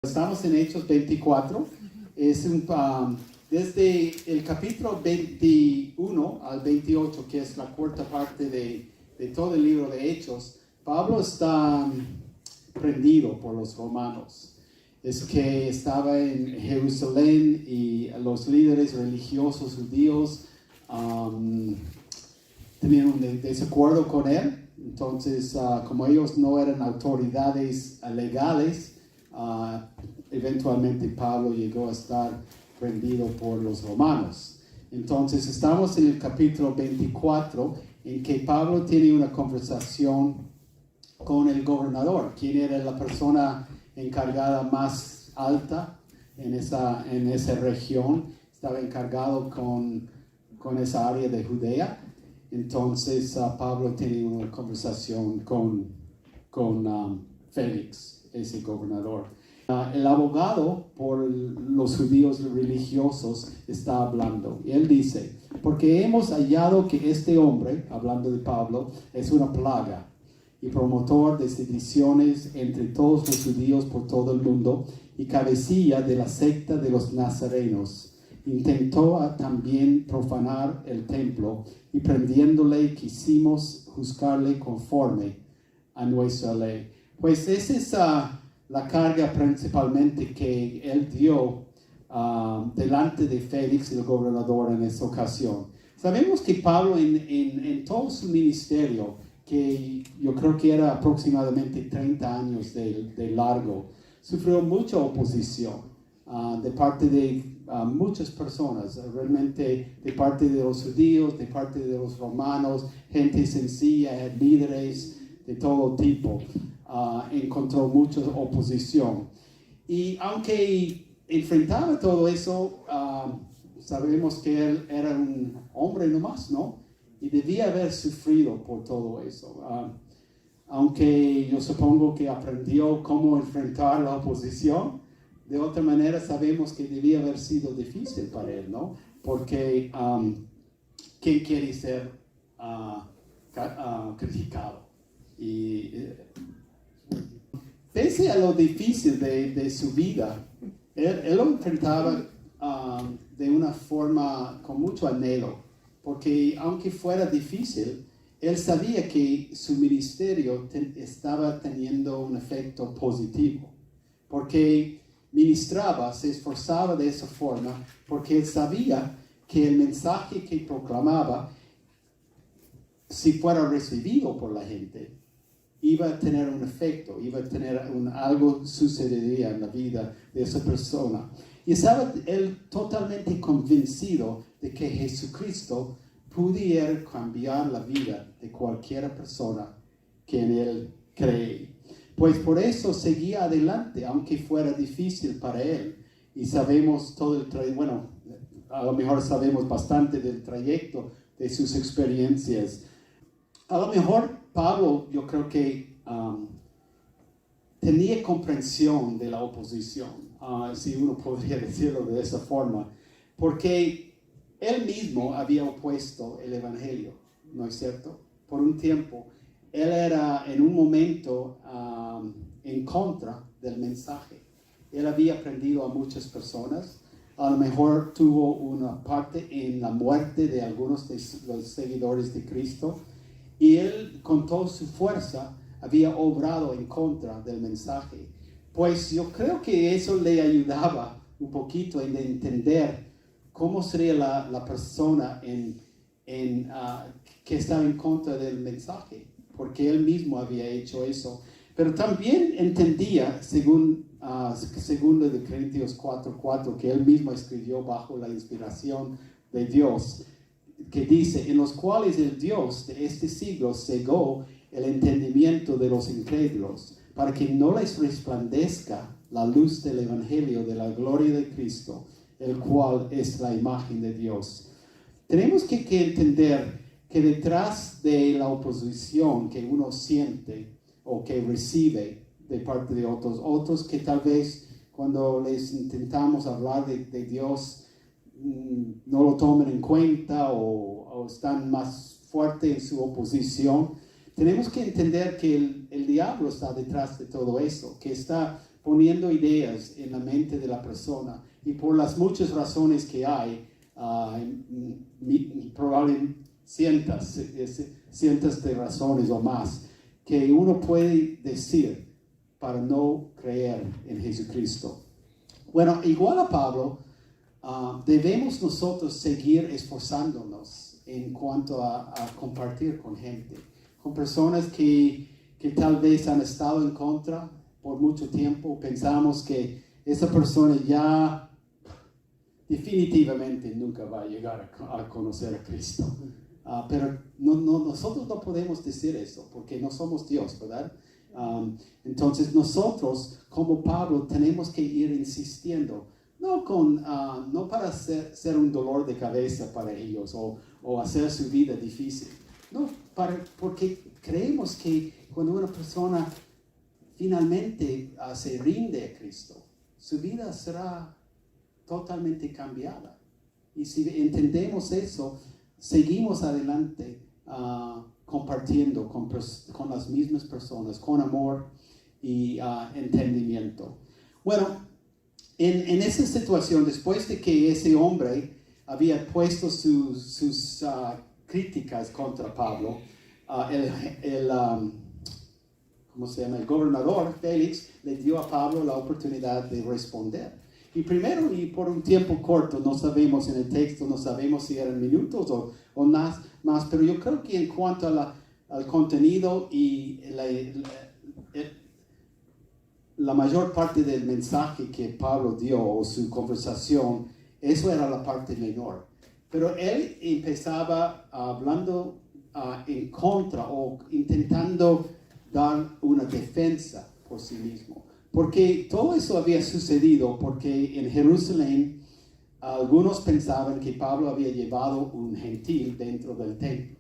Estamos en Hechos 24, desde el capítulo 21 al 28, que es la cuarta parte de todo el libro de Hechos. Pablo está prendido por los romanos. Es que estaba en Jerusalén y los líderes religiosos judíos tenían un desacuerdo con él. Entonces, como ellos no eran autoridades legales, eventualmente Pablo llegó a estar prendido por los romanos. Entonces estamos en el capítulo 24 en que Pablo tiene una conversación con el gobernador, quien era la persona encargada más alta en esa región. Estaba encargado con esa área de Judea. Entonces Pablo tiene una conversación con Félix, ese gobernador. El abogado por los judíos religiosos está hablando. Y él dice, porque hemos hallado que este hombre, hablando de Pablo, es una plaga y promotor de sediciones entre todos los judíos por todo el mundo y cabecilla de la secta de los nazarenos. Intentó también profanar el templo y prendiéndole quisimos juzgarle conforme a nuestra ley. Pues esa es la carga principalmente que él dio delante de Félix, el gobernador, en esa ocasión. Sabemos que Pablo en todo su ministerio, que yo creo que era aproximadamente 30 años de largo, sufrió mucha oposición de parte de muchas personas, realmente de parte de los judíos, de parte de los romanos, gente sencilla, líderes de todo tipo. Encontró mucha oposición. Y aunque enfrentaba todo eso, sabemos que él era un hombre nomás, ¿no? Y debía haber sufrido por todo eso. Aunque yo supongo que aprendió cómo enfrentar la oposición, de otra manera sabemos que debía haber sido difícil para él, ¿no? Porque ¿quién quiere ser criticado? Y pese a lo difícil de su vida, él lo enfrentaba de una forma con mucho anhelo, porque aunque fuera difícil, él sabía que su ministerio estaba teniendo un efecto positivo, porque ministraba, se esforzaba de esa forma, porque él sabía que el mensaje que proclamaba, si fuera recibido por la gente, iba a tener un efecto, iba a tener algo sucedería en la vida de esa persona. Y estaba él totalmente convencido de que Jesucristo pudiera cambiar la vida de cualquier persona que en él cree. Pues por eso seguía adelante, aunque fuera difícil para él. Y sabemos todo el trayecto, bueno, a lo mejor sabemos bastante del trayecto, de sus experiencias. A lo mejor Pablo, yo creo que tenía comprensión de la oposición, si uno podría decirlo de esa forma, porque él mismo había opuesto el evangelio, ¿no es cierto? Por un tiempo, él era en un momento en contra del mensaje. Él había aprendido a muchas personas, a lo mejor tuvo una parte en la muerte de algunos de los seguidores de Cristo, y él con toda su fuerza había obrado en contra del mensaje. Pues yo creo que eso le ayudaba un poquito en entender cómo sería la persona que estaba en contra del mensaje, porque él mismo había hecho eso. Pero también entendía, según 2 de Corintios 4:4, que él mismo escribió bajo la inspiración de Dios, que dice, en los cuales el Dios de este siglo cegó el entendimiento de los incrédulos, para que no les resplandezca la luz del evangelio de la gloria de Cristo, el cual es la imagen de Dios. Tenemos que entender que detrás de la oposición que uno siente o que recibe de parte de otros que tal vez cuando les intentamos hablar de Dios, no lo tomen en cuenta o están más fuertes en su oposición. Tenemos que entender que el diablo está detrás de todo eso, que está poniendo ideas en la mente de la persona. Y por las muchas razones que hay, probablemente cientos de razones o más, que uno puede decir para no creer en Jesucristo. Bueno, igual a Pablo, debemos nosotros seguir esforzándonos en cuanto a compartir con gente, con personas que tal vez han estado en contra por mucho tiempo. Pensamos que esa persona ya definitivamente nunca va a llegar a conocer a Cristo. Pero nosotros no podemos decir eso porque no somos Dios, ¿verdad? Entonces nosotros, como Pablo, tenemos que ir insistiendo, no para ser un dolor de cabeza para ellos o hacer su vida difícil, no, porque creemos que cuando una persona finalmente se rinde a Cristo, su vida será totalmente cambiada. Y si entendemos eso, seguimos adelante compartiendo con las mismas personas, con amor y entendimiento. Bueno, en esa situación, después de que ese hombre había puesto sus críticas contra Pablo, ¿cómo se llama? El gobernador Félix le dio a Pablo la oportunidad de responder. Y primero, y por un tiempo corto, no sabemos en el texto, no sabemos si eran minutos o más, pero yo creo que en cuanto al contenido y la mayor parte del mensaje que Pablo dio o su conversación, eso era la parte menor. Pero él empezaba hablando en contra o intentando dar una defensa por sí mismo. Porque todo eso había sucedido porque en Jerusalén algunos pensaban que Pablo había llevado un gentil dentro del templo.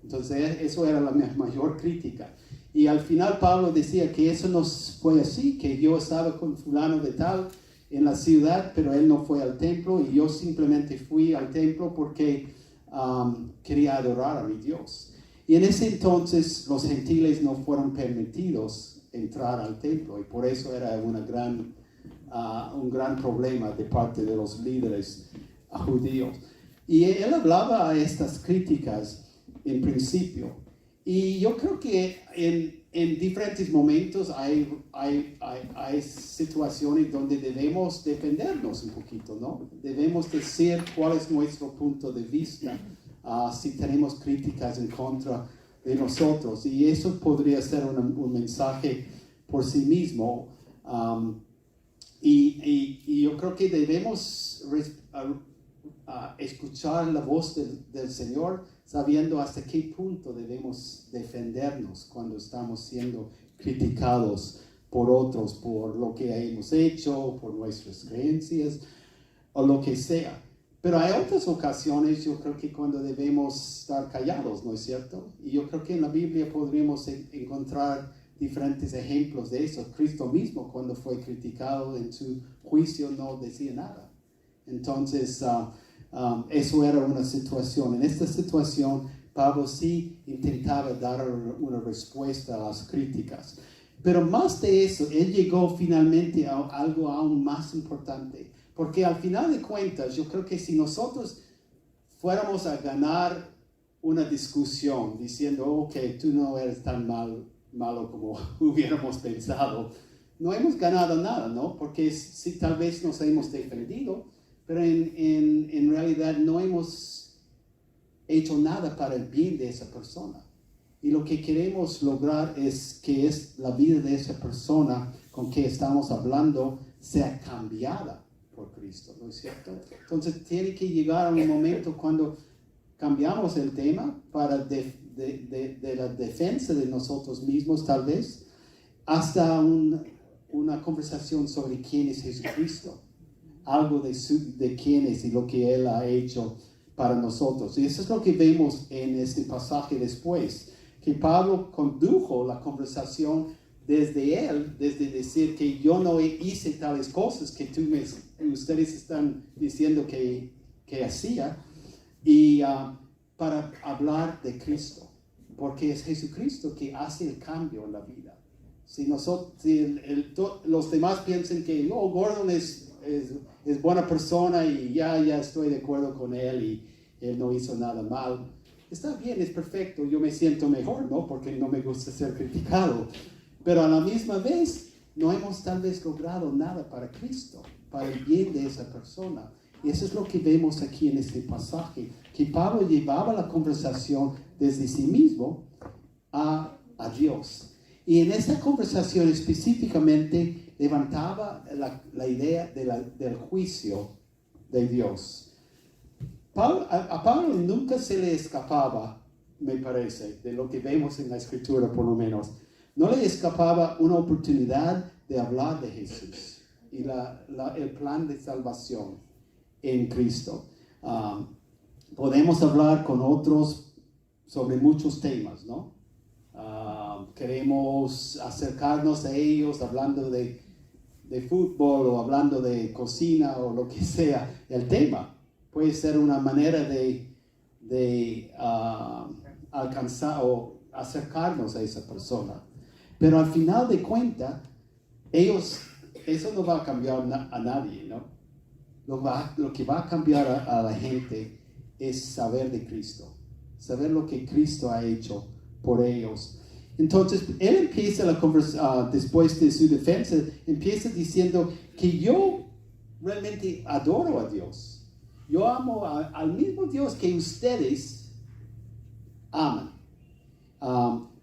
Entonces eso era la mayor crítica. Y al final Pablo decía que eso no fue así, que yo estaba con fulano de tal en la ciudad, pero él no fue al templo y yo simplemente fui al templo porque quería adorar a mi Dios. Y en ese entonces los gentiles no fueron permitidos entrar al templo y por eso era un gran problema de parte de los líderes judíos. Y él hablaba a estas críticas en principio. Y yo creo que en diferentes momentos hay situaciones donde debemos defendernos un poquito, ¿no? Debemos decir cuál es nuestro punto de vista, si tenemos críticas en contra de nosotros. Y eso podría ser un mensaje por sí mismo. Y yo creo que debemos escuchar la voz del Señor, sabiendo hasta qué punto debemos defendernos cuando estamos siendo criticados por otros, por lo que hemos hecho, por nuestras creencias o lo que sea. Pero hay otras ocasiones, yo creo que cuando debemos estar callados, ¿no es cierto? Y yo creo que en la Biblia podríamos encontrar diferentes ejemplos de eso. Cristo mismo, cuando fue criticado en su juicio, no decía nada. Entonces, eso era una situación. En esta situación, Pablo sí intentaba dar una respuesta a las críticas. Pero más de eso, él llegó finalmente a algo aún más importante. Porque al final de cuentas, yo creo que si nosotros fuéramos a ganar una discusión diciendo, ok, tú no eres tan malo como hubiéramos pensado, no hemos ganado nada, ¿no? Porque sí, tal vez nos hemos defendido, pero en realidad no hemos hecho nada para el bien de esa persona. Y lo que queremos lograr es que la vida de esa persona con que estamos hablando sea cambiada por Cristo, ¿no es cierto? Entonces tiene que llegar a un momento cuando cambiamos el tema para de la defensa de nosotros mismos, tal vez, hasta una conversación sobre quién es Jesucristo, algo de quién es y lo que Él ha hecho para nosotros. Y eso es lo que vemos en este pasaje después, que Pablo condujo la conversación desde decir que yo no hice tales cosas que ustedes están diciendo que hacía, y para hablar de Cristo, porque es Jesucristo que hace el cambio en la vida. Los demás piensan que Gordon es buena persona y ya estoy de acuerdo con él y él no hizo nada mal, está bien, es perfecto, yo me siento mejor, ¿no? Porque no me gusta ser criticado. Pero a la misma vez, no hemos tal vez logrado nada para Cristo, para el bien de esa persona. Y eso es lo que vemos aquí en este pasaje, que Pablo llevaba la conversación desde sí mismo a Dios. Y en esta conversación específicamente levantaba la idea del juicio de Dios. A Pablo nunca se le escapaba, me parece, de lo que vemos en la Escritura por lo menos, no le escapaba una oportunidad de hablar de Jesús y el plan de salvación en Cristo. Podemos hablar con otros sobre muchos temas, ¿no? Queremos acercarnos a ellos hablando de fútbol o hablando de cocina o lo que sea. El tema puede ser una manera de alcanzar o acercarnos a esa persona. Pero al final de cuentas, eso no va a cambiar a nadie, ¿no? Lo que va a cambiar a la gente es saber de Cristo, saber lo que Cristo ha hecho por ellos. Entonces, él empieza la conversación, después de su defensa, empieza diciendo que yo realmente adoro a Dios. Yo amo al mismo Dios que ustedes aman.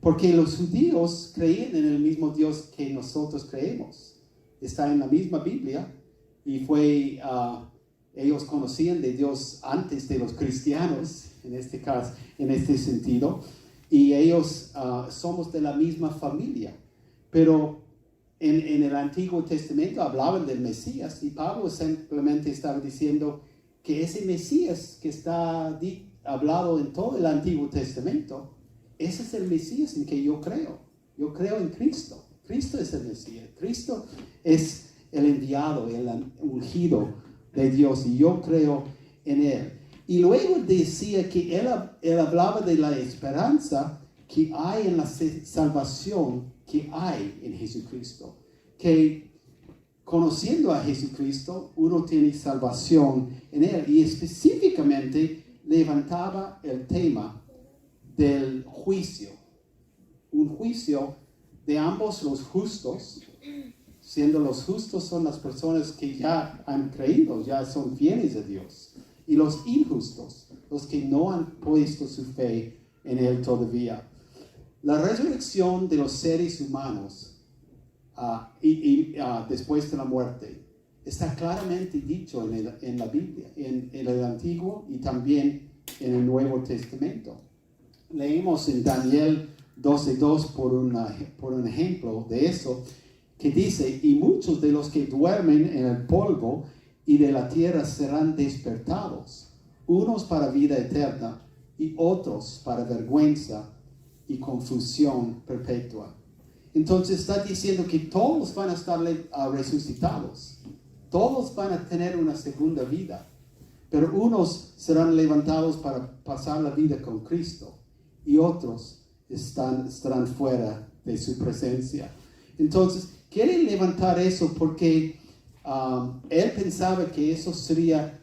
Porque los judíos creían en el mismo Dios que nosotros creemos. Está en la misma Biblia y ellos conocían de Dios antes de los cristianos, en este caso, en este sentido. Y ellos somos de la misma familia. Pero en el Antiguo Testamento hablaban del Mesías y Pablo simplemente estaba diciendo que ese Mesías que está hablado en todo el Antiguo Testamento, ese es el Mesías en que yo creo. Yo creo en Cristo. Cristo es el Mesías. Cristo es el enviado, el ungido de Dios y yo creo en Él. Y luego decía que él hablaba de la esperanza que hay en la salvación que hay en Jesucristo. Que conociendo a Jesucristo, uno tiene salvación en Él. Y específicamente levantaba el tema del juicio. Un juicio de ambos los justos, siendo los justos son las personas que ya han creído, ya son fieles a Dios. Y los injustos, los que no han puesto su fe en Él todavía. La resurrección de los seres humanos después de la muerte está claramente dicho en la Biblia, en el Antiguo y también en el Nuevo Testamento. Leemos en Daniel 12:2 por un ejemplo de eso, que dice, y muchos de los que duermen en el polvo y de la tierra serán despertados, unos para vida eterna y otros para vergüenza y confusión perpetua. Entonces está diciendo que todos van a estar resucitados, todos van a tener una segunda vida, pero unos serán levantados para pasar la vida con Cristo y otros estarán fuera de su presencia. Entonces quiere levantar eso porque él pensaba que eso sería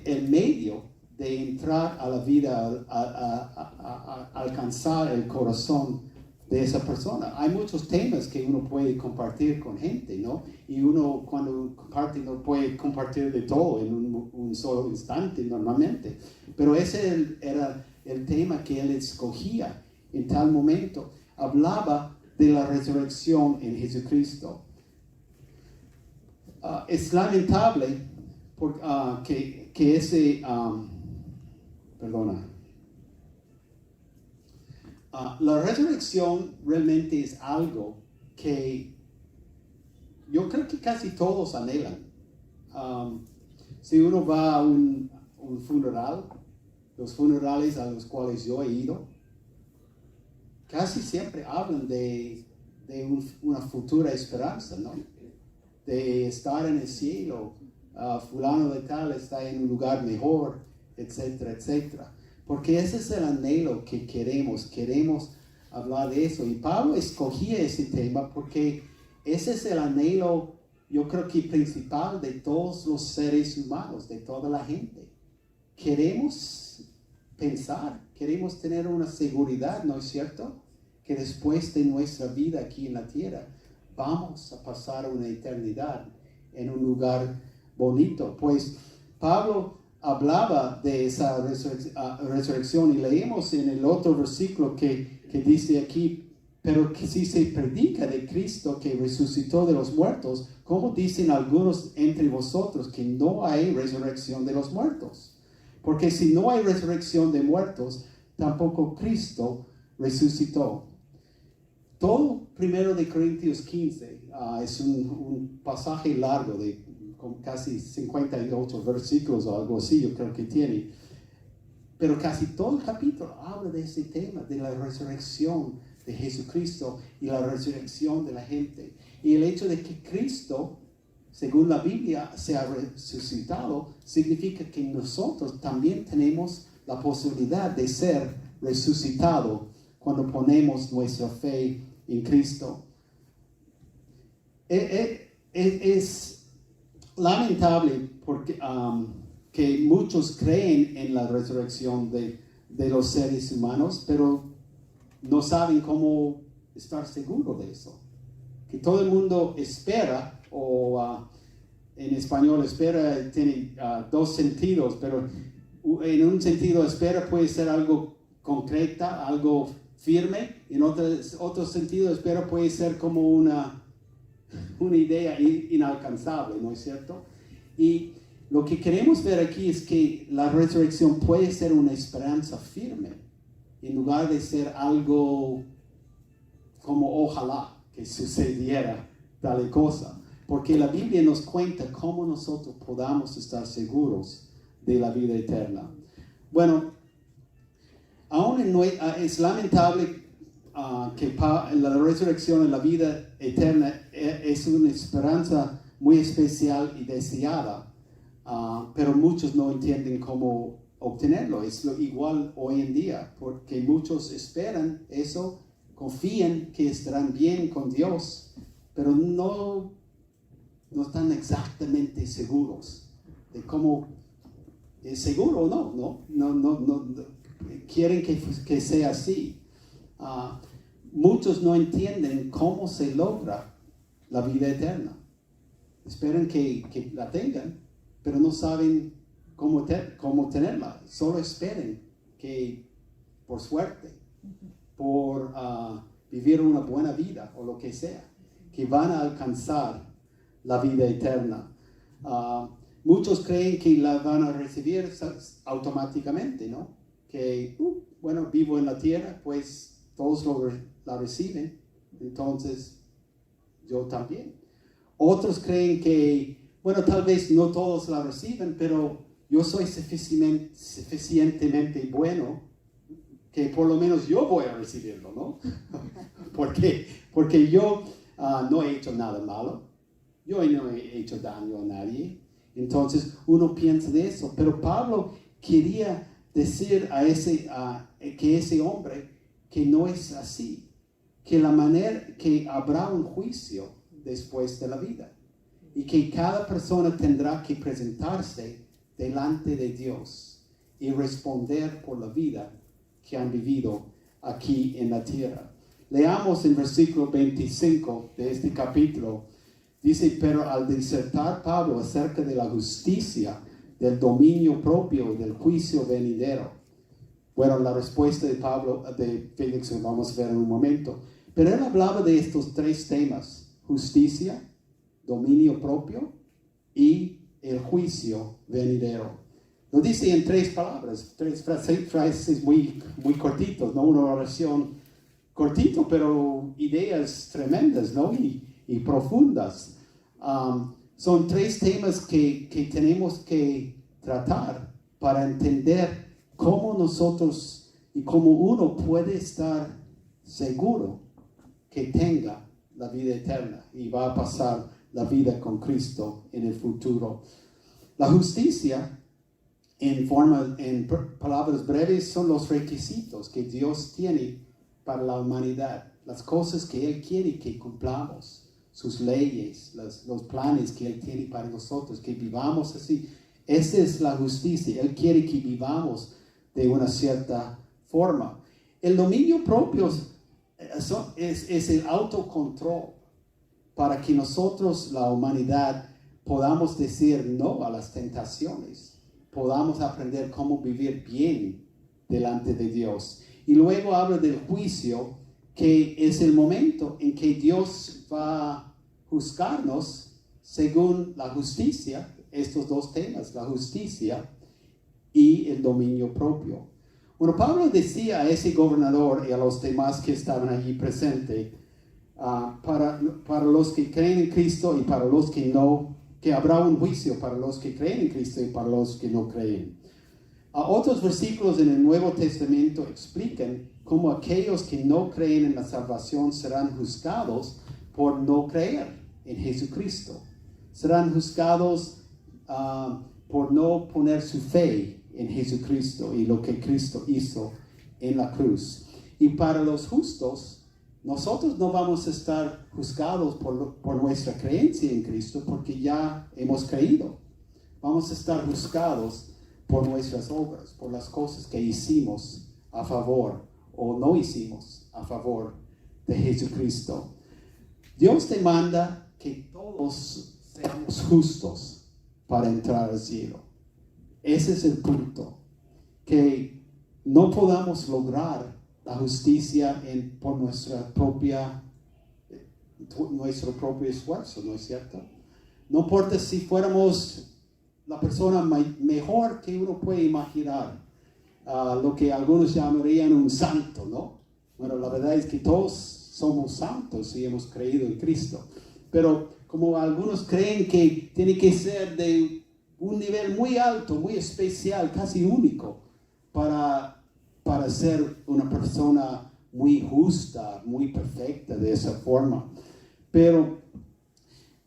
el medio de entrar a la vida, a alcanzar el corazón de esa persona. Hay muchos temas que uno puede compartir con gente, ¿no? Y uno cuando comparte no puede compartir de todo en un solo instante normalmente. Pero ese era el tema que él escogía en tal momento. Hablaba de la resurrección en Jesucristo. Es lamentable que ese... la resurrección realmente es algo que yo creo que casi todos anhelan. Si uno va a un funeral, los funerales a los cuales yo he ido, casi siempre hablan de una futura esperanza, ¿no? De estar en el cielo, fulano de tal está en un lugar mejor, etcétera, etcétera. Porque ese es el anhelo que queremos hablar de eso. Y Pablo escogía ese tema porque ese es el anhelo, yo creo que principal de todos los seres humanos, de toda la gente. Queremos pensar, queremos tener una seguridad, ¿no es cierto? Que después de nuestra vida aquí en la tierra, vamos a pasar una eternidad en un lugar bonito. Pues Pablo hablaba de esa resurrección y leemos en el otro versículo que dice aquí, pero que si se predica de Cristo que resucitó de los muertos, ¿cómo dicen algunos entre vosotros que no hay resurrección de los muertos? Porque si no hay resurrección de muertos, tampoco Cristo resucitó. Todo 1 de Corintios 15 es un pasaje largo de con casi 58 versículos o algo así, yo creo que tiene. Pero casi todo el capítulo habla de ese tema, de la resurrección de Jesucristo y la resurrección de la gente. Y el hecho de que Cristo, según la Biblia, se ha resucitado, significa que nosotros también tenemos la posibilidad de ser resucitados cuando ponemos nuestra fe en Cristo. Es lamentable porque que muchos creen en la resurrección de los seres humanos, pero no saben cómo estar seguros de eso. Que todo el mundo espera, o en español espera tiene dos sentidos, pero en un sentido espera puede ser algo concreta, algo firme, y en otro sentido espera puede ser como una idea inalcanzable, ¿no es cierto? Y lo que queremos ver aquí es que la resurrección puede ser una esperanza firme, en lugar de ser algo como ojalá que sucediera tal cosa. Porque la Biblia nos cuenta cómo nosotros podamos estar seguros de la vida eterna. Bueno, aún es lamentable que la resurrección en la vida eterna es una esperanza muy especial y deseada, pero muchos no entienden cómo obtenerlo. Es igual hoy en día, porque muchos esperan eso, confían que estarán bien con Dios, pero no están exactamente seguros de cómo es seguro o no. Quieren que sea así. Muchos no entienden cómo se logra la vida eterna. Esperan que la tengan, pero no saben cómo tenerla. Solo esperen que por suerte, por vivir una buena vida o lo que sea, que van a alcanzar la vida eterna. Muchos creen que la van a recibir automáticamente, ¿no? Que, bueno, vivo en la tierra, pues todos la reciben, entonces yo también. Otros creen que, bueno, tal vez no todos la reciben, pero yo soy suficientemente bueno que por lo menos yo voy a recibirlo, ¿no? ¿Por qué? Porque yo no he hecho nada malo, yo no he hecho daño a nadie. Entonces uno piensa de eso, pero Pablo quería decir que ese hombre que no es así, que habrá un juicio después de la vida y que cada persona tendrá que presentarse delante de Dios y responder por la vida que han vivido aquí en la tierra. Leamos en versículo 25 de este capítulo. Dice, pero al disertar Pablo acerca de la justicia, del dominio propio y del juicio venidero. Bueno, la respuesta de Félix vamos a ver en un momento. Pero él hablaba de estos tres temas: justicia, dominio propio y el juicio venidero. Lo dice en tres palabras, tres frases muy cortitos, ¿no? Una oración cortito, pero ideas tremendas, ¿no? Y profundas. Son tres temas que tenemos que tratar para entender cómo nosotros y cómo uno puede estar seguro que tenga la vida eterna y va a pasar la vida con Cristo en el futuro. La justicia, en palabras breves, son los requisitos que Dios tiene para la humanidad, las cosas que Él quiere que cumplamos, sus leyes, los planes que Él tiene para nosotros, que vivamos así. Esa es la justicia. Él quiere que vivamos de una cierta forma. El dominio propio es el autocontrol para que nosotros, la humanidad, podamos decir no a las tentaciones, podamos aprender cómo vivir bien delante de Dios. Y luego habla del juicio, que es el momento en que Dios va a juzgarnos según la justicia, estos dos temas, la justicia y el dominio propio. Bueno, Pablo decía a ese gobernador y a los demás que estaban allí presentes, para los que creen en Cristo y para los que no, que habrá un juicio para los que creen en Cristo y para los que no creen. Otros versículos en el Nuevo Testamento explican cómo aquellos que no creen en la salvación serán juzgados por no creer en Jesucristo. Serán juzgados por no poner su fe en Jesucristo y lo que Cristo hizo en la cruz. Y para los justos, nosotros no vamos a estar juzgados por nuestra creencia en Cristo porque ya hemos creído. Vamos a estar juzgados por nuestras obras, por las cosas que hicimos a favor o no hicimos a favor de Jesucristo. Dios demanda que todos seamos justos para entrar al cielo. Ese es el punto, que no podamos lograr la justicia por nuestro propio esfuerzo, ¿no es cierto? No importa si fuéramos la persona mejor que uno puede imaginar, lo que algunos llamarían un santo, ¿no? Bueno, la verdad es que todos somos santos y hemos creído en Cristo, pero como algunos creen que tiene que ser de un nivel muy alto, muy especial, casi único, para ser una persona muy justa, muy perfecta de esa forma. Pero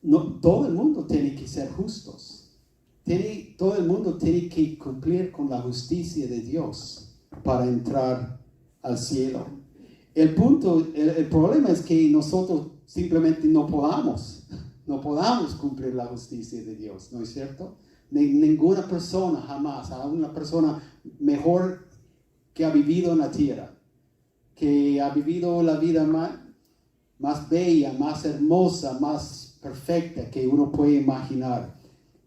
no, todo el mundo tiene que ser justos. Todo el mundo tiene que cumplir con la justicia de Dios para entrar al cielo. El problema es que nosotros simplemente no podamos cumplir la justicia de Dios, ¿no es cierto? Ninguna persona jamás, a una persona mejor que ha vivido en la tierra, que ha vivido la vida más bella, más hermosa, más perfecta que uno puede imaginar,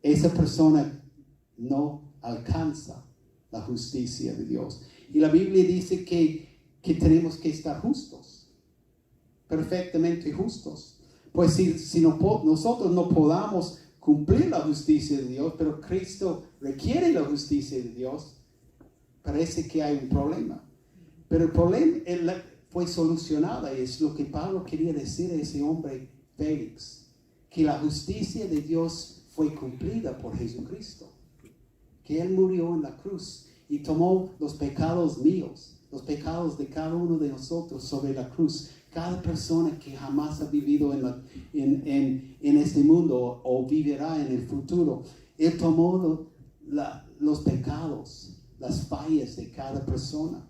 esa persona no alcanza la justicia de Dios. Y la Biblia dice que tenemos que estar justos, perfectamente justos. Pues si nosotros no podamos cumplir la justicia de Dios, pero Cristo requiere la justicia de Dios, parece que hay un problema. Pero el problema fue solucionado, y es lo que Pablo quería decir a ese hombre Félix, que la justicia de Dios fue cumplida por Jesucristo, que Él murió en la cruz y tomó los pecados míos, los pecados de cada uno de nosotros sobre la cruz. Cada persona que jamás ha vivido en este mundo o vivirá en el futuro, Él tomó los pecados, las fallas de cada persona,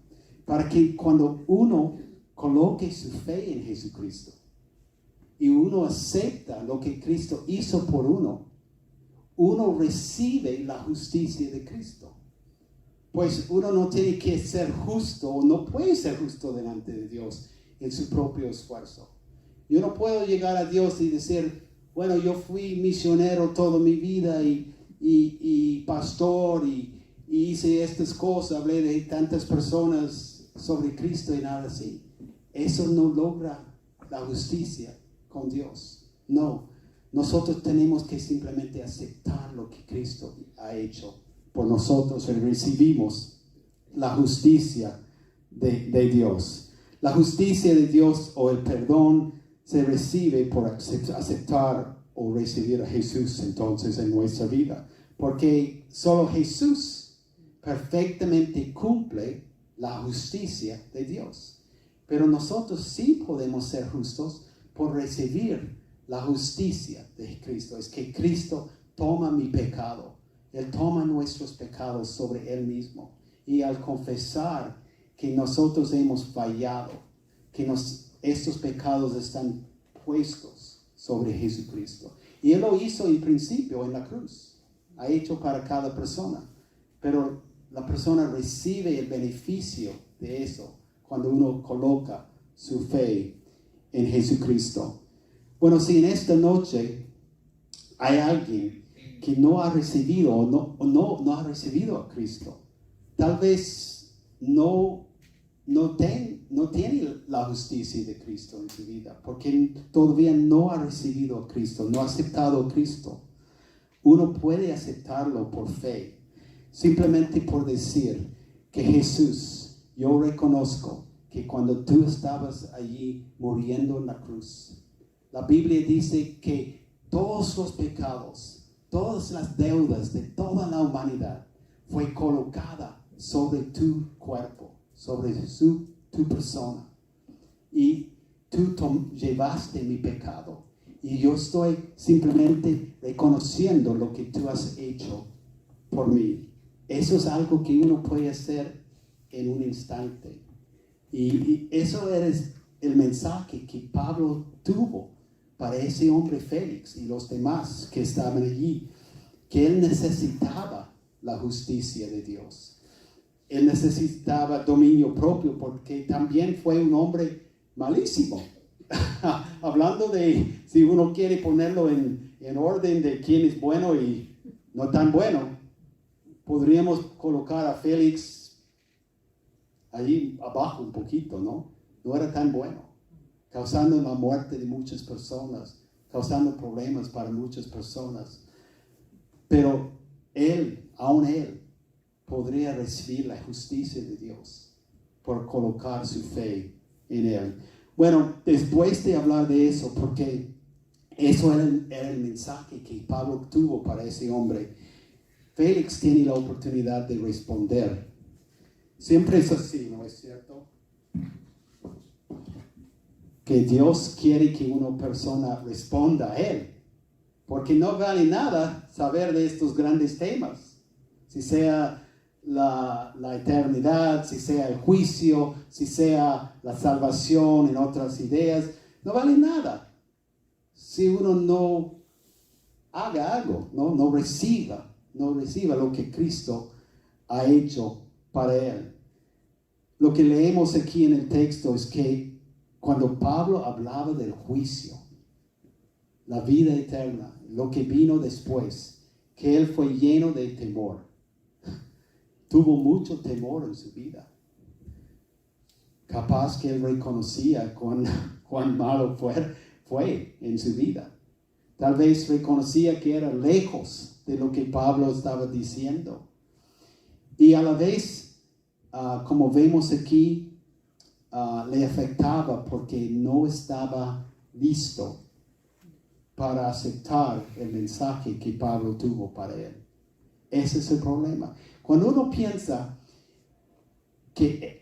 para que cuando uno coloque su fe en Jesucristo y uno acepta lo que Cristo hizo por uno recibe la justicia de Cristo. Pues uno no tiene que ser justo, o no puede ser justo delante de Dios en su propio esfuerzo. Yo no puedo llegar a Dios y decir, bueno, yo fui misionero toda mi vida y pastor y hice estas cosas, hablé de tantas personas sobre Cristo y nada así. Eso no logra la justicia con Dios. No, nosotros tenemos que simplemente aceptar lo que Cristo ha hecho por nosotros y recibimos la justicia de Dios. La justicia de Dios o el perdón se recibe por aceptar o recibir a Jesús entonces en nuestra vida. Porque solo Jesús perfectamente cumple la justicia de Dios. Pero nosotros sí podemos ser justos por recibir la justicia de Cristo. Es que Cristo toma mi pecado. Él toma nuestros pecados sobre Él mismo. Y al confesar que nosotros hemos fallado, que estos pecados están puestos sobre Jesucristo. Y Él lo hizo en principio en la cruz. Ha hecho para cada persona. Pero la persona recibe el beneficio de eso cuando uno coloca su fe en Jesucristo. Bueno, si en esta noche hay alguien que no ha recibido o no ha recibido a Cristo, tal vez no tiene la justicia de Cristo en su vida, porque todavía no ha recibido a Cristo, no ha aceptado a Cristo. Uno puede aceptarlo por fe, simplemente por decir que Jesús, yo reconozco que cuando tú estabas allí muriendo en la cruz, la Biblia dice que todos los pecados, todas las deudas de toda la humanidad fue colocada sobre tu cuerpo, sobre tu persona. Y tú llevaste mi pecado. Y yo estoy simplemente reconociendo lo que tú has hecho por mí. Eso es algo que uno puede hacer en un instante. Y eso es el mensaje que Pablo tuvo para ese hombre Félix y los demás que estaban allí, que él necesitaba la justicia de Dios. Él necesitaba dominio propio porque también fue un hombre malísimo. Hablando de, si uno quiere ponerlo en orden de quién es bueno y no tan bueno, podríamos colocar a Félix allí abajo un poquito, ¿no? No era tan bueno, causando la muerte de muchas personas, causando problemas para muchas personas. Pero aún él, podría recibir la justicia de Dios por colocar su fe en Él. Bueno, después de hablar de eso, porque eso era el mensaje que Pablo tuvo para ese hombre, Félix tiene la oportunidad de responder. Siempre es así, ¿no es cierto? Que Dios quiere que una persona responda a Él, porque no vale nada saber de estos grandes temas, si sea la eternidad, si sea el juicio, si sea la salvación en otras ideas, no vale nada si uno no haga algo, no reciba lo que Cristo ha hecho para él. Lo que leemos aquí en el texto es que cuando Pablo hablaba del juicio, la vida eterna, lo que vino después, que él fue lleno de temor. Tuvo mucho temor en su vida. Capaz que él reconocía cuán malo fue en su vida. Tal vez reconocía que era lejos de lo que Pablo estaba diciendo. Y a la vez, como vemos aquí, le afectaba porque no estaba listo para aceptar el mensaje que Pablo tuvo para él. Ese es el problema. Cuando uno piensa que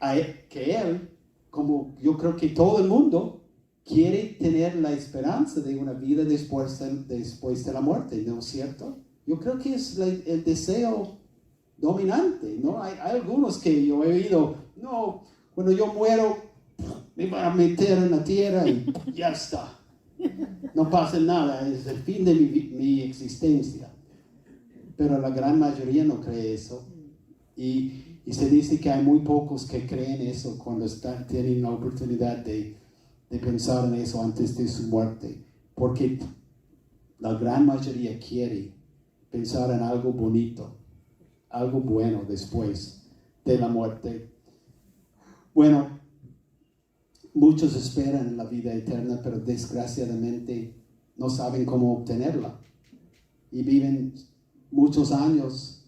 él, como yo creo que todo el mundo, quiere tener la esperanza de una vida después de la muerte, ¿no es cierto? Yo creo que es el deseo dominante, ¿no? Hay algunos que yo he oído, no, cuando yo muero, me van a meter en la tierra y ya está. No pasa nada, es el fin de mi existencia. Pero la gran mayoría no cree eso. Y se dice que hay muy pocos que creen eso cuando tienen la oportunidad de pensar en eso antes de su muerte. Porque la gran mayoría quiere pensar en algo bonito, algo bueno después de la muerte. Bueno, muchos esperan en la vida eterna, pero desgraciadamente no saben cómo obtenerla. Y viven muchos años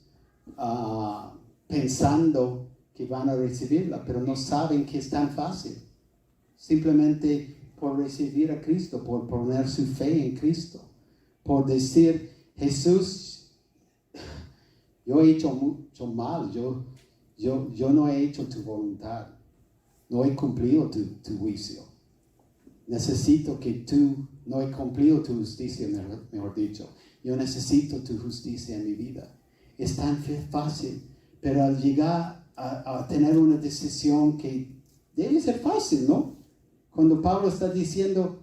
pensando que van a recibirla, pero no saben que es tan fácil. Simplemente por recibir a Cristo, por poner su fe en Cristo, por decir, Jesús, yo he hecho mucho mal, yo no he hecho tu voluntad, no he cumplido tu juicio. Necesito que no he cumplido tu justicia, mejor dicho. Yo necesito tu justicia en mi vida. Es tan fácil, pero al llegar a tener una decisión que debe ser fácil, ¿no? Cuando Pablo está diciendo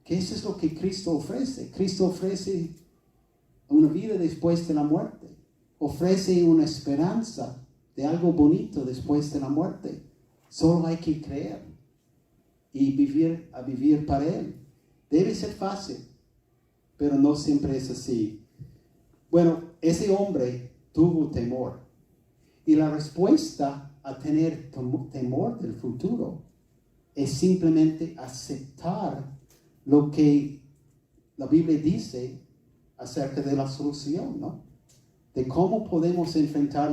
que eso es lo que Cristo ofrece. Cristo ofrece una vida después de la muerte. Ofrece una esperanza de algo bonito después de la muerte. Solo hay que creer y vivir para Él. Debe ser fácil, pero no siempre es así. Bueno, ese hombre tuvo temor. Y la respuesta a tener temor del futuro es simplemente aceptar lo que la Biblia dice acerca de la solución, ¿no? De cómo podemos enfrentar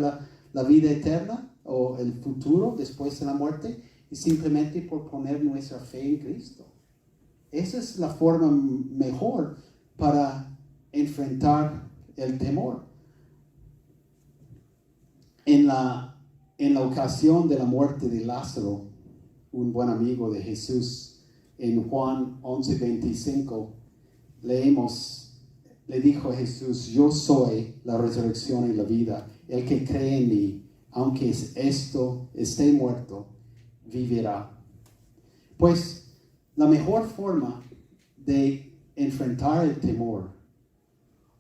la vida eterna o el futuro después de la muerte, y simplemente por poner nuestra fe en Cristo. Esa es la forma mejor para enfrentar el temor. En la ocasión de la muerte de Lázaro, un buen amigo de Jesús, en Juan 11:25, le dijo a Jesús: yo soy la resurrección y la vida. El que cree en mí, aunque esté muerto, vivirá. Pues la mejor forma de enfrentar el temor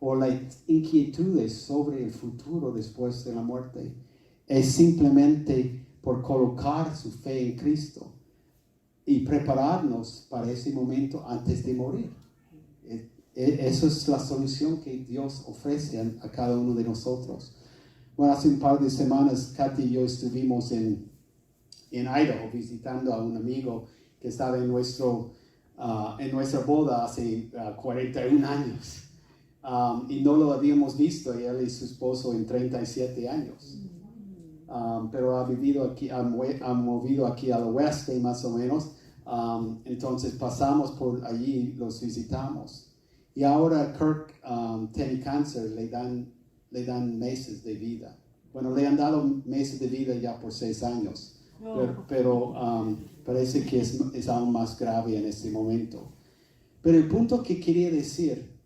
o las inquietudes sobre el futuro después de la muerte es simplemente por colocar su fe en Cristo y prepararnos para ese momento antes de morir. Esa es la solución que Dios ofrece a cada uno de nosotros. Bueno, hace un par de semanas, Katy y yo estuvimos en Idaho visitando a un amigo que estaba en nuestra boda hace 41 años. Y no lo habíamos visto, él y su esposo, en 37 años. Pero ha movido aquí al oeste más o menos. Entonces pasamos por allí, los visitamos. Y ahora Kirk tiene cáncer, le dan meses de vida. Bueno, le han dado meses de vida ya por 6 años. Pero parece que es aún más grave en este momento. Pero el punto que quería decir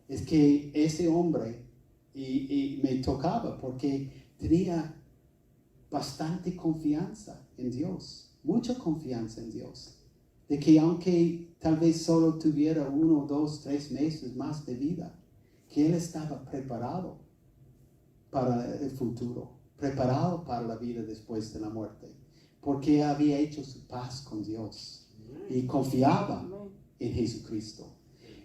es que ese hombre, y me tocaba porque tenía bastante confianza en Dios, mucha confianza en Dios, de que aunque tal vez solo tuviera 1, 2, 3 meses más de vida, que él estaba preparado para el futuro, preparado para la vida después de la muerte, porque había hecho su paz con Dios y confiaba en Jesucristo.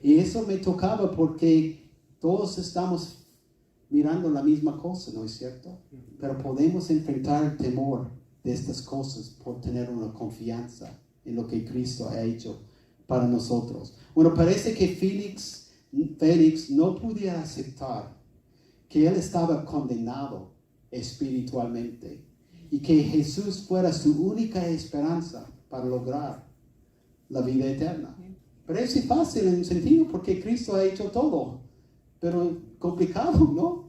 Y eso me tocaba porque todos estamos mirando la misma cosa, ¿no es cierto? Pero podemos enfrentar el temor de estas cosas por tener una confianza en lo que Cristo ha hecho para nosotros. Bueno, parece que Félix no pudiera aceptar que él estaba condenado espiritualmente y que Jesús fuera su única esperanza para lograr la vida eterna. Parece fácil en un sentido porque Cristo ha hecho todo, pero complicado, ¿no?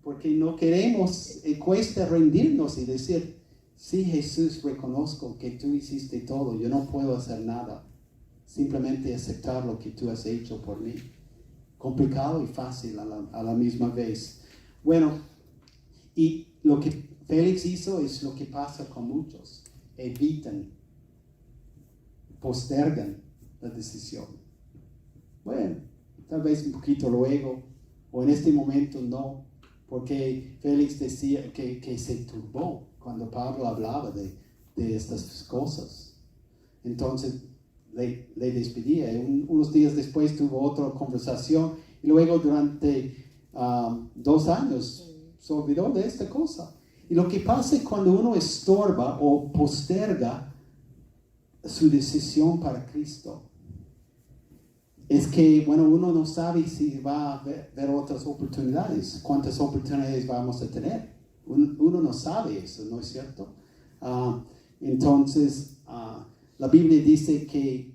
Porque no queremos, cuesta rendirnos y decir: sí, Jesús, reconozco que tú hiciste todo, yo no puedo hacer nada, simplemente aceptar lo que tú has hecho por mí. Complicado y fácil a la misma vez. Bueno, y lo que Félix hizo es lo que pasa con muchos: evitan, postergan la decisión. Bueno, tal vez un poquito luego, o en este momento no, porque Félix decía que se turbó cuando Pablo hablaba de estas cosas. Entonces le despedía. Unos días después tuvo otra conversación y luego durante 2 años se olvidó de esta cosa. Y lo que pasa cuando uno estorba o posterga su decisión para Cristo es que, bueno, uno no sabe si va a ver otras oportunidades, cuántas oportunidades vamos a tener. Uno no sabe eso, ¿no es cierto? Entonces, la Biblia dice que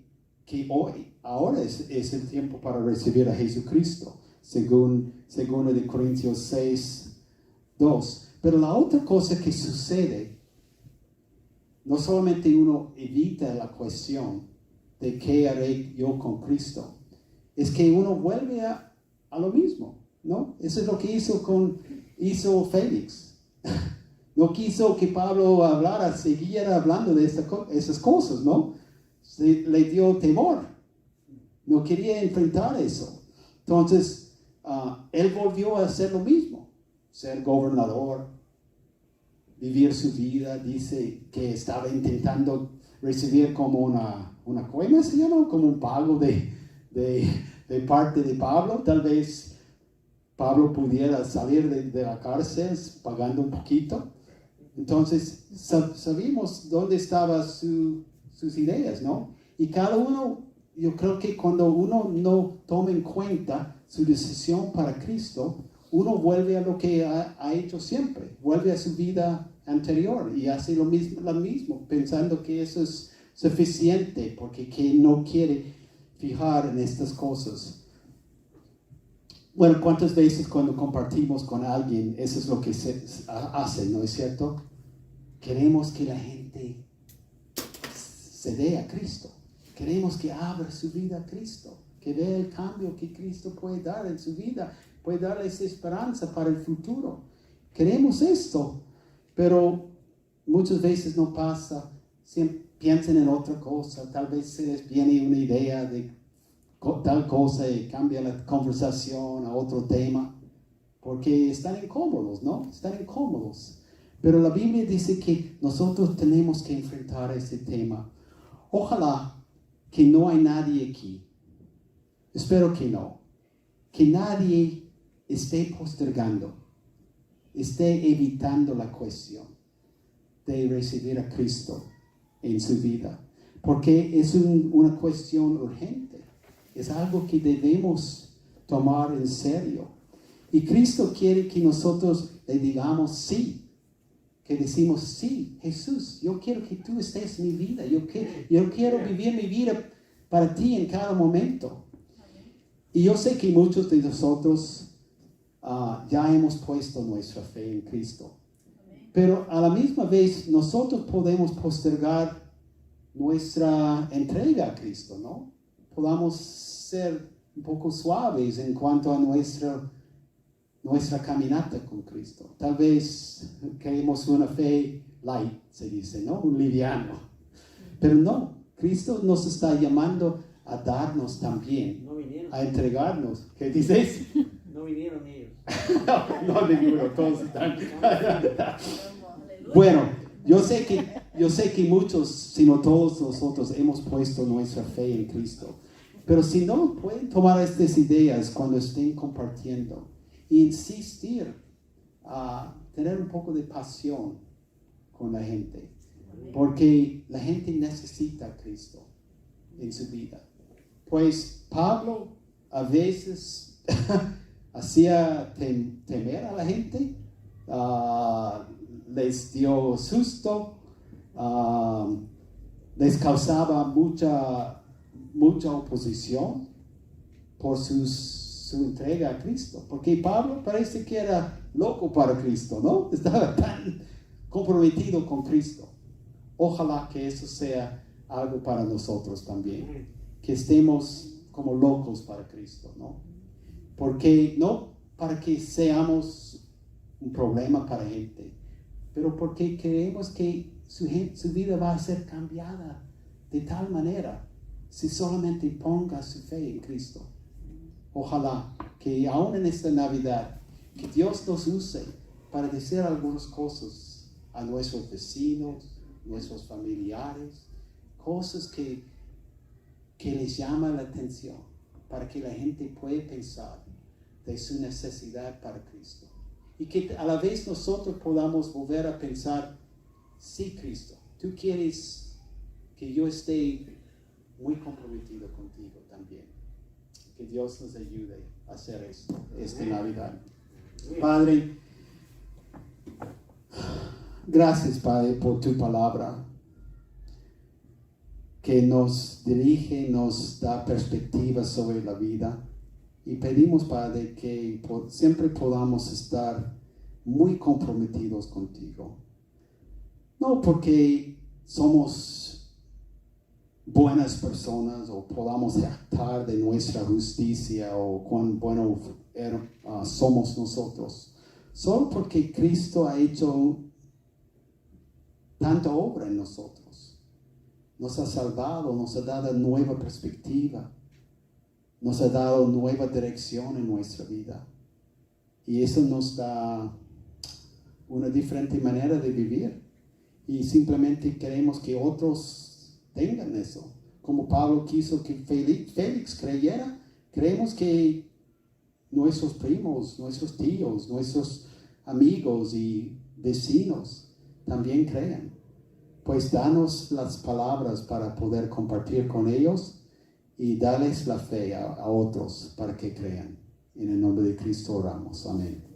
ahora es el tiempo para recibir a Jesucristo, según 2 Corintios 6, 2. Pero la otra cosa que sucede, no solamente uno evita la cuestión de qué haré yo con Cristo, es que uno vuelve a lo mismo, ¿no? Eso es lo que hizo Félix. No quiso que Pablo siguiera hablando de esas cosas, ¿no? le dio temor. No quería enfrentar eso. Entonces, él volvió a hacer lo mismo. Ser gobernador, vivir su vida. Dice que estaba intentando recibir como una coima, se llama, como un pago de parte de Pablo. Tal vez Pablo pudiera salir de la cárcel pagando un poquito. Entonces, sabíamos dónde estaban sus ideas, ¿no? Y cada uno, yo creo que cuando uno no toma en cuenta su decisión para Cristo, uno vuelve a lo que ha hecho siempre, vuelve a su vida anterior y hace lo mismo, pensando que eso es suficiente, porque que no quiere fijar en estas cosas. Bueno, ¿cuántas veces cuando compartimos con alguien, eso es lo que se hace, ¿no es cierto? Queremos que la gente se dé a Cristo. Queremos que abra su vida a Cristo, que vea el cambio que Cristo puede dar en su vida, puede darles esperanza para el futuro. Queremos esto, pero muchas veces no pasa. Siempre piensan en otra cosa, tal vez se les viene una idea de tal cosa y cambia la conversación a otro tema, porque están incómodos, ¿no? Están incómodos. Pero la Biblia dice que nosotros tenemos que enfrentar ese tema. Ojalá que no hay nadie aquí, espero que no, que nadie esté postergando, esté evitando la cuestión de recibir a Cristo en su vida, porque es una cuestión urgente, es algo que debemos tomar en serio. Y Cristo quiere que nosotros le digamos sí, que decimos, sí, Jesús, yo quiero que tú estés en mi vida, yo quiero vivir mi vida para ti en cada momento. Y yo sé que muchos de nosotros ya hemos puesto nuestra fe en Cristo, pero a la misma vez nosotros podemos postergar nuestra entrega a Cristo, ¿no? Podamos ser un poco suaves en cuanto a nuestra caminata con Cristo. Tal vez queremos una fe light, se dice, ¿no? Un liviano. Pero no, Cristo nos está llamando a darnos también, a entregarnos. ¿Qué dices? No vinieron ellos. No, ninguno, todos están. Bueno, yo sé que muchos, si no todos nosotros, hemos puesto nuestra fe en Cristo. Pero si no, pueden tomar estas ideas cuando estén compartiendo e insistir a tener un poco de pasión con la gente, porque la gente necesita a Cristo en su vida. Pues Pablo a veces hacía temer a la gente, les dio susto, les causaba mucha oposición por su entrega a Cristo, porque Pablo parece que era loco para Cristo, ¿no? Estaba tan comprometido con Cristo. Ojalá que eso sea algo para nosotros también, que estemos como locos para Cristo, ¿no? Porque no para que seamos un problema para gente, pero porque creemos que su vida va a ser cambiada de tal manera si solamente ponga su fe en Cristo. Ojalá que aún en esta Navidad, que Dios nos use para decir algunas cosas a nuestros vecinos, nuestros familiares, cosas que les llaman la atención, para que la gente pueda pensar de su necesidad para Cristo. Y que a la vez nosotros podamos volver a pensar, sí, Cristo, tú quieres que yo esté muy comprometido contigo también. Que Dios nos ayude a hacer esto esta Navidad. Padre, gracias, Padre, por tu palabra, que nos dirige, nos da perspectiva sobre la vida. Y pedimos, Padre, que siempre podamos estar muy comprometidos contigo. No porque somos buenas personas o podamos jactar de nuestra justicia o cuán bueno somos nosotros, solo porque Cristo ha hecho tanta obra en nosotros. nos ha salvado, nos ha dado nueva perspectiva, nos ha dado nueva dirección en nuestra vida. Y eso nos da una diferente manera de vivir. Y simplemente queremos que otros tengan eso. Como Pablo quiso que Félix creyera, queremos que nuestros primos, nuestros tíos, nuestros amigos y vecinos también crean. Pues danos las palabras para poder compartir con ellos y darles la fe a otros para que crean. En el nombre de Cristo oramos. Amén.